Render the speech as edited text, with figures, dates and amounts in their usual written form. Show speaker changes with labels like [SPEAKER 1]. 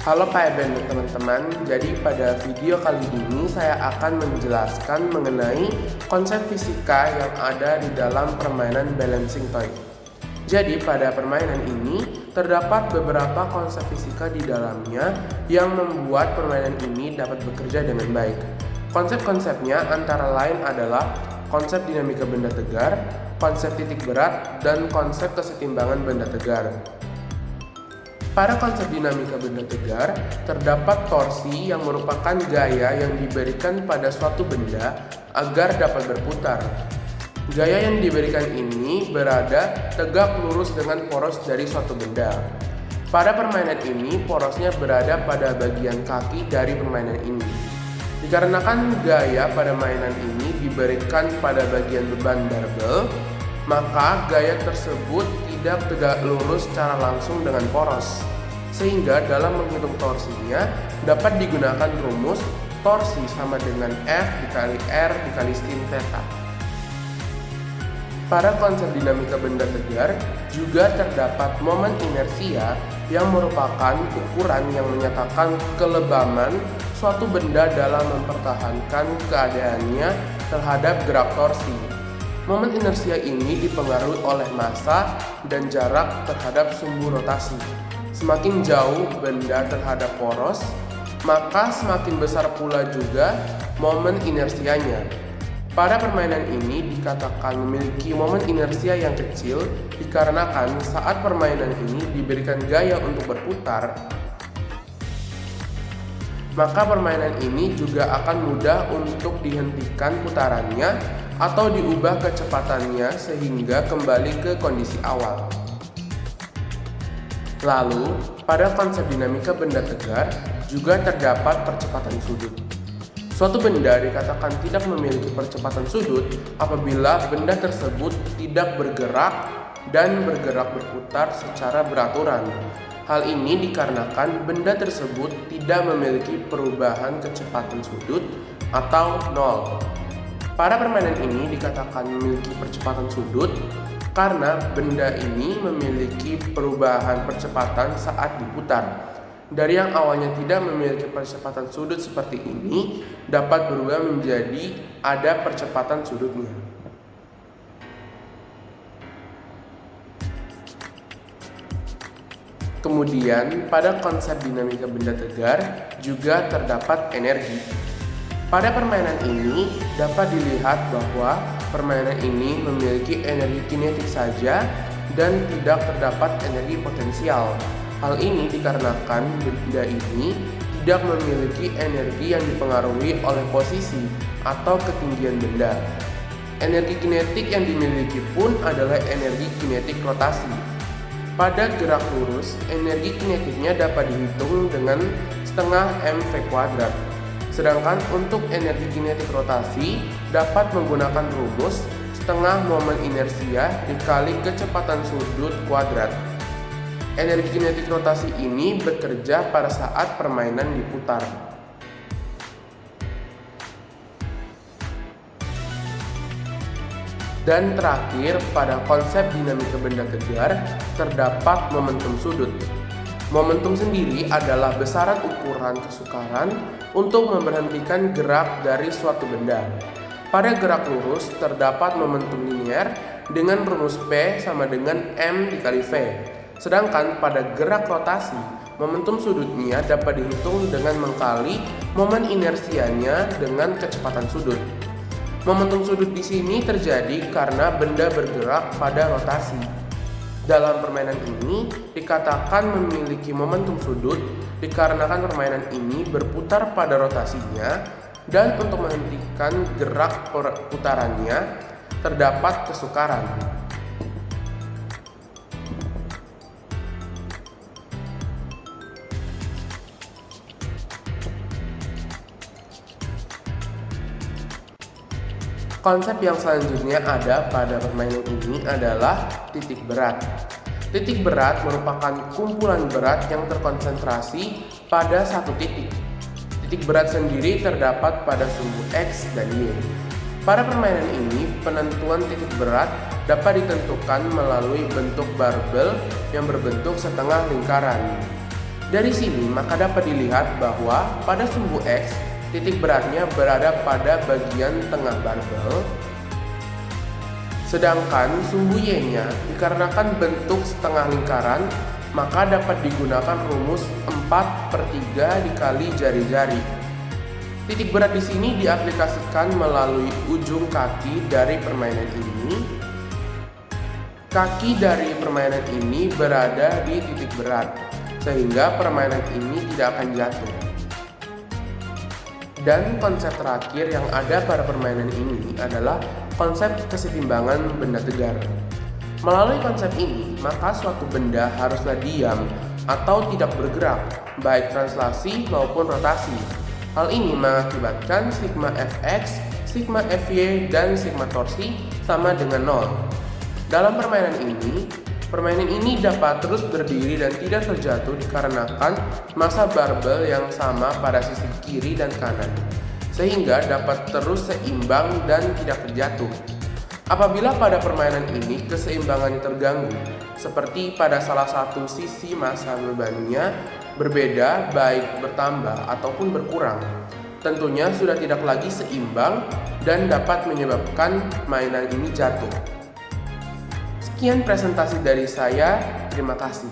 [SPEAKER 1] Halo Pak Eben dan teman-teman, jadi pada video kali ini saya akan menjelaskan mengenai konsep fisika yang ada di dalam permainan balancing toy. Jadi pada permainan ini terdapat beberapa konsep fisika di dalamnya yang membuat permainan ini dapat bekerja dengan baik. Konsep-konsepnya antara lain adalah konsep dinamika benda tegar, konsep titik berat, dan konsep kesetimbangan benda tegar. Pada konsep dinamika benda tegar, terdapat torsi yang merupakan gaya yang diberikan pada suatu benda agar dapat berputar. Gaya yang diberikan ini berada tegak lurus dengan poros dari suatu benda. Pada permainan ini, porosnya berada pada bagian kaki dari permainan ini. Dikarenakan gaya pada mainan ini diberikan pada bagian beban barbel, maka gaya tersebut tidak tegak lurus secara langsung dengan poros. Sehingga dalam menghitung torsinya dapat digunakan rumus torsi sama dengan F dikali R dikali sin theta. Pada konsep dinamika benda tegar juga terdapat momen inersia yang merupakan ukuran yang menyatakan kelebaman suatu benda dalam mempertahankan keadaannya terhadap gerak torsi. Momen inersia ini dipengaruhi oleh massa dan jarak terhadap sumbu rotasi. Semakin jauh benda terhadap poros, maka semakin besar pula juga momen inersianya. Pada permainan ini dikatakan memiliki momen inersia yang kecil dikarenakan saat permainan ini diberikan gaya untuk berputar, maka permainan ini juga akan mudah untuk dihentikan putarannya atau diubah kecepatannya sehingga kembali ke kondisi awal. Lalu, pada konsep dinamika benda tegar juga terdapat percepatan sudut. Suatu benda dikatakan tidak memiliki percepatan sudut apabila benda tersebut tidak bergerak dan bergerak berputar secara beraturan. Hal ini dikarenakan benda tersebut tidak memiliki perubahan kecepatan sudut atau nol. Pada permainan ini dikatakan memiliki percepatan sudut karena benda ini memiliki perubahan percepatan saat diputar. Dari yang awalnya tidak memiliki percepatan sudut seperti ini dapat berubah menjadi ada percepatan sudutnya. Kemudian pada konsep dinamika benda tegar juga terdapat energi. Pada permainan ini dapat dilihat bahwa permainan ini memiliki energi kinetik saja dan tidak terdapat energi potensial. Hal ini dikarenakan benda ini tidak memiliki energi yang dipengaruhi oleh posisi atau ketinggian benda. Energi kinetik yang dimiliki pun adalah energi kinetik rotasi. Pada gerak lurus, energi kinetiknya dapat dihitung dengan setengah mv kuadrat. Sedangkan untuk energi kinetik rotasi dapat menggunakan rumus setengah momen inersia dikali kecepatan sudut kuadrat. Energi kinetik rotasi ini bekerja pada saat permainan diputar. Dan terakhir, pada konsep dinamika benda tegar terdapat momentum sudut. Momentum sendiri adalah besaran ukuran kesukaran untuk memberhentikan gerak dari suatu benda. Pada gerak lurus terdapat momentum linear dengan rumus P sama dengan M dikali V. Sedangkan pada gerak rotasi, momentum sudutnya dapat dihitung dengan mengkali momen inersianya dengan kecepatan sudut. Momentum sudut di sini terjadi karena benda bergerak pada rotasi. Dalam permainan ini dikatakan memiliki momentum sudut dikarenakan permainan ini berputar pada rotasinya dan untuk menghentikan gerak putarannya terdapat kesukaran. Konsep yang selanjutnya ada pada permainan ini adalah titik berat. Titik berat merupakan kumpulan berat yang terkonsentrasi pada satu titik. Titik berat sendiri terdapat pada sumbu X dan Y. Pada permainan ini, penentuan titik berat dapat ditentukan melalui bentuk barbel yang berbentuk setengah lingkaran. Dari sini maka dapat dilihat bahwa pada sumbu X, titik beratnya berada pada bagian tengah barbel, sedangkan sumbu Y-nya dikarenakan bentuk setengah lingkaran, maka dapat digunakan rumus 4/3 dikali jari-jari. Titik berat di sini diaplikasikan melalui ujung kaki dari permainan ini. Kaki dari permainan ini berada di titik berat, sehingga permainan ini tidak akan jatuh. Dan konsep terakhir yang ada pada permainan ini adalah konsep kesetimbangan benda tegar. Melalui konsep ini, maka suatu benda haruslah diam atau tidak bergerak, baik translasi maupun rotasi. Hal ini mengakibatkan sigma Fx, sigma Fy, dan sigma torsi sama dengan 0. Dalam permainan ini dapat terus berdiri dan tidak terjatuh dikarenakan massa barbel yang sama pada sisi kiri dan kanan, sehingga dapat terus seimbang dan tidak terjatuh. Apabila pada permainan ini keseimbangannya terganggu, seperti pada salah satu sisi massa bebannya berbeda baik bertambah ataupun berkurang, tentunya sudah tidak lagi seimbang dan dapat menyebabkan mainan ini jatuh. Sekian presentasi dari saya, terima kasih.